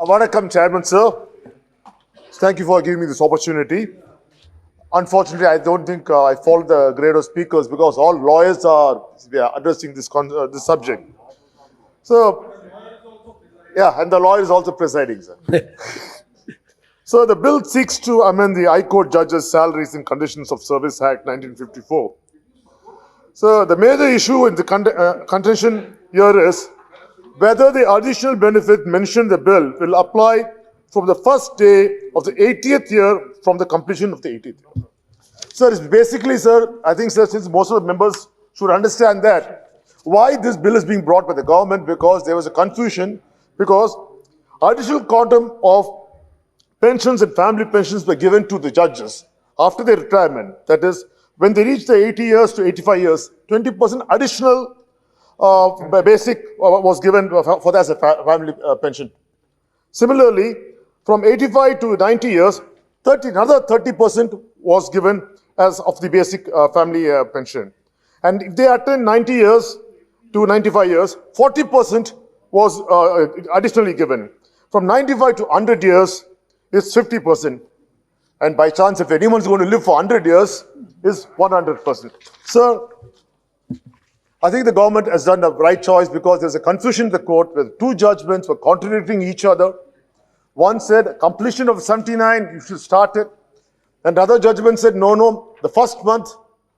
Vanakkam, Chairman, sir. Thank you for giving me this opportunity. Unfortunately, I don't think I follow the grade of speakers because all lawyers are addressing this subject. So, yeah, and the lawyer is also presiding, sir. So, the bill seeks to amend the High Court judges' salaries and conditions of service Act 1954. So, the major issue in the contention here is whether the additional benefit mentioned in the bill will apply from the first day of the 80th year from the completion of the 80th year. Sir, it's basically, sir, I think, sir, since most of the members should understand that, why this bill is being brought by the government, because there was a confusion, because additional quantum of pensions and family pensions were given to the judges after their retirement. That is, when they reach the 80 years to 85 years, 20% additional basic was given for that as a family pension. Similarly, from 85 to 90 years, another 30% was given as of the basic family pension. And if they attain 90 years to 95 years, 40% was additionally given. From 95 to 100 years is 50%. And by chance, if anyone's going to live for 100 years, is 100%. Sir, I think the government has done the right choice because there's a confusion in the court where two judgments were contradicting each other. One said, completion of 79, you should start it. And the other judgment said, no, the first month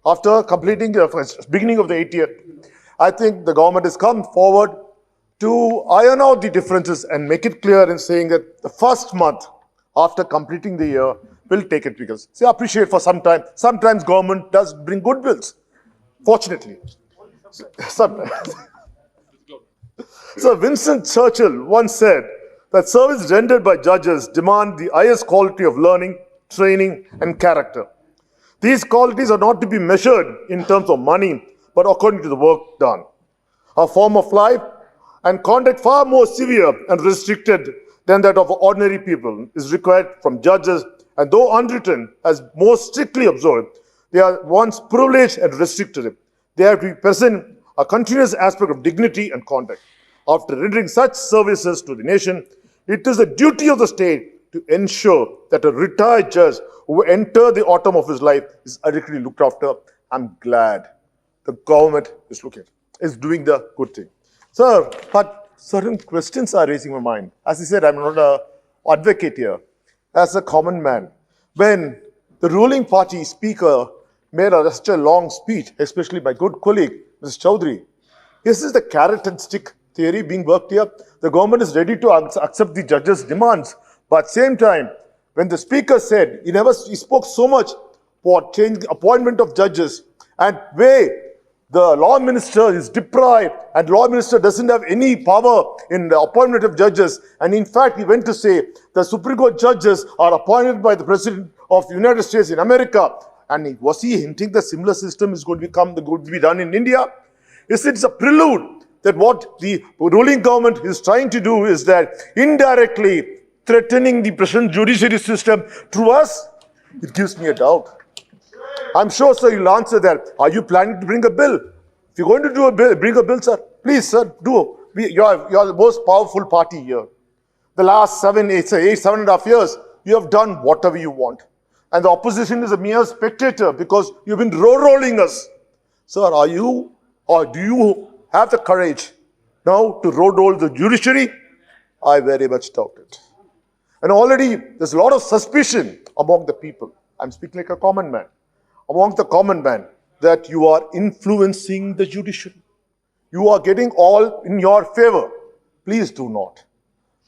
after completing the beginning of the 80th. I think the government has come forward to iron out the differences and make it clear in saying that the first month after completing the year will take it, because, see, I appreciate for some time. Sometimes government does bring good bills, fortunately. Sometimes. So Winston Churchill once said that service rendered by judges demand the highest quality of learning, training, and character. These qualities are not to be measured in terms of money, but according to the work done. A form of life and conduct far more severe and restricted than that of ordinary people is required from judges, and though unwritten, as more strictly observed, they are once privileged and restricted. They have to be present a continuous aspect of dignity and conduct. After rendering such services to the nation, it is the duty of the state to ensure that a retired judge who enters the autumn of his life is adequately looked after. I'm glad the government is doing the good thing. Sir, but certain questions are raising my mind. As I said, I'm not an advocate here. As a common man, when the ruling party speaker made such a long speech, especially my good colleague, Mr. Chaudhary, this is the carrot and stick theory being worked here. The government is ready to accept the judges' demands, but at the same time, when the speaker said, he spoke so much for change appointment of judges, and where the law minister is deprived, and law minister doesn't have any power in the appointment of judges. And in fact, he went to say the Supreme Court judges are appointed by the President of the United States in America. And was he hinting the similar system is going to be done in India? Is it a prelude that what the ruling government is trying to do is that indirectly threatening the present judiciary system through us? It gives me a doubt. I'm sure, sir, you'll answer that. Are you planning to bring a bill? If you're going to bring a bill, sir, please, sir, do. You're the most powerful party here. The last 7.5 years, you have done whatever you want. And the opposition is a mere spectator because you've been rolling us. Sir, are you, or do you have the courage now to roll the judiciary? I very much doubt it. And already, there's a lot of suspicion among the people. I'm speaking like a common man. Among the common man, that you are influencing the judiciary. You are getting all in your favor. Please do not.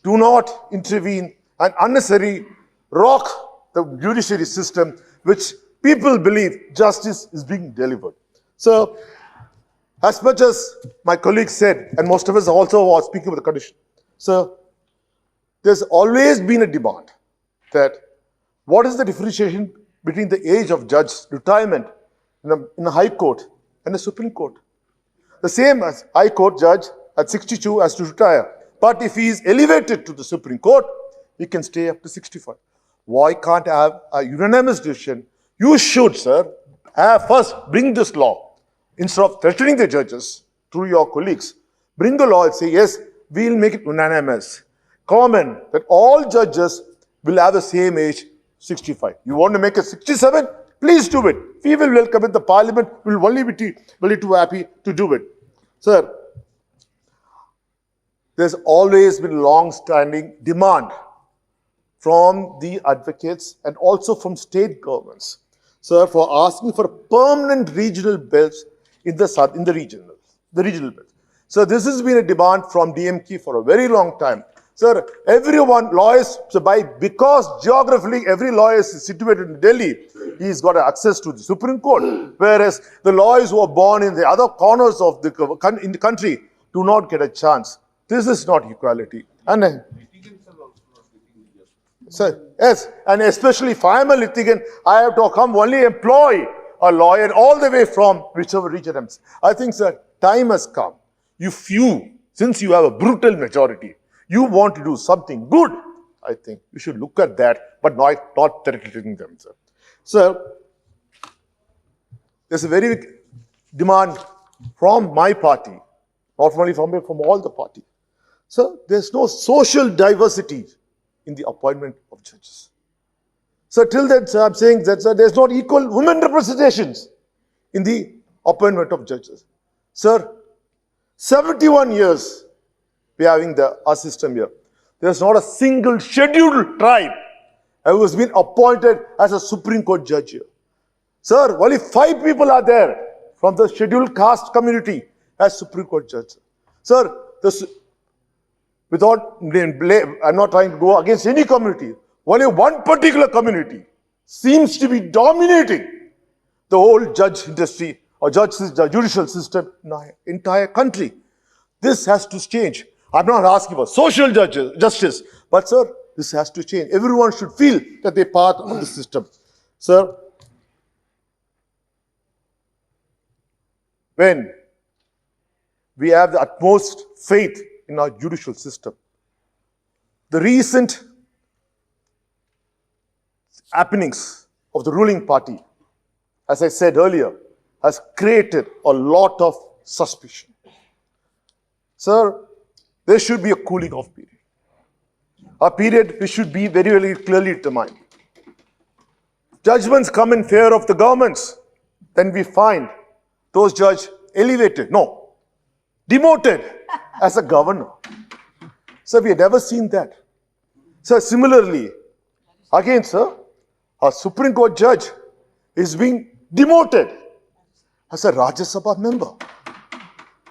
Do not intervene and unnecessarily rock the judiciary system, which people believe justice is being delivered. So, as much as my colleague said, and most of us also are speaking of the condition, so there's always been a demand that what is the differentiation between the age of judge retirement in the High Court and the Supreme Court? The same as High Court judge at 62 has to retire. But if he is elevated to the Supreme Court, he can stay up to 65. Why can't I have a unanimous decision? You should, sir, first bring this law. Instead of threatening the judges through your colleagues, bring the law and say, yes, we'll make it unanimous. common that all judges will have the same age, 65. You want to make it 67? Please do it. We will welcome it. The parliament will only be only too happy to do it. Sir, there's always been long-standing demand from the advocates and also from state governments, sir, for asking for permanent regional belts in the regional belts. So this has been a demand from DMK for a very long time. Sir, everyone, lawyers, because geographically every lawyer is situated in Delhi, he's got access to the Supreme Court, whereas the lawyers who are born in the other corners of the country do not get a chance. This is not equality. And sir, yes, and especially if I am a litigant, I have to come only employ a lawyer all the way from whichever region I'm. I think, sir, time has come. Since you have a brutal majority, you want to do something good. I think you should look at that, but not threatening them, sir. Sir, there's a very big demand from my party, not only from all the party. Sir, there's no social diversity in the appointment of judges. So till then, sir, I'm saying that, sir, there's not equal women representations in the appointment of judges. Sir, 71 years we're having our system here. There's not a single scheduled tribe who has been appointed as a Supreme Court judge here. Sir, only 5 people are there from the scheduled caste community as Supreme Court judges. Sir, I'm not trying to go against any community. Only one particular community seems to be dominating the whole judge industry or judicial system in our entire country. This has to change. I'm not asking for social justice, but sir, this has to change. Everyone should feel that they're part of the system. Sir, when we have the utmost faith in our judicial system, the recent happenings of the ruling party, as I said earlier, has created a lot of suspicion. Sir, there should be a cooling off period. A period which should be very, very clearly determined. Judgments come in favor of the governments, then we find those judges demoted as a governor. Sir, we have never seen that. Sir, similarly, again, sir, a Supreme Court judge is being demoted as a Rajya Sabha member.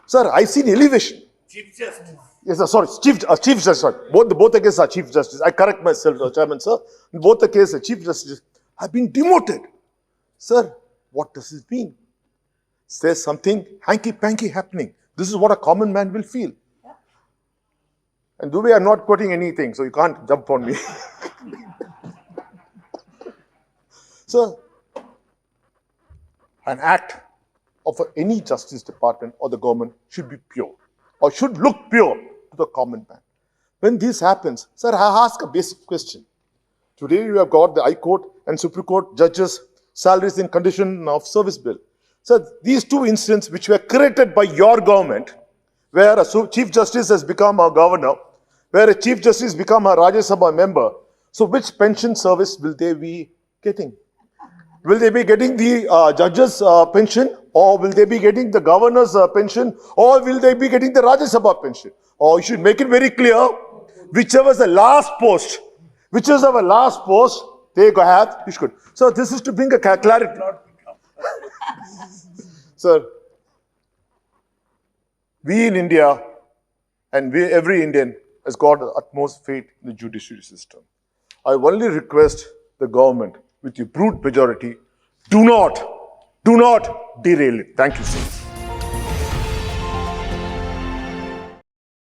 Sir, I see the elevation. Chief Justice. Yes, sir, sorry, Chief Justice, sorry. Both the cases are Chief Justice. I correct myself, Chairman, sir. In both the cases, Chief Justice have been demoted. Sir, what does this mean? There's something hanky-panky happening. This is what a common man will feel. And Dubey, I'm not quoting anything, so you can't jump on me. Sir, an act of any justice department or the government should be pure, or should look pure to the common man. When this happens, sir, I ask a basic question. Today you have got the High Court and Supreme Court judges' salaries and condition of service bill. So these two incidents which were created by your government, where a Chief Justice has become a governor, where a Chief Justice become a Rajya Sabha member, so which pension service will they be getting? Will they be getting the judges' pension, or will they be getting the governor's pension, or will they be getting the Rajya Sabha pension? Or you should make it very clear, whichever is the last post, they go have, you should. So this is to bring a clarity. Sir, we in India, and every Indian has got the utmost faith in the judiciary system. I only request the government, with your brute majority, do not derail it. Thank you, sir.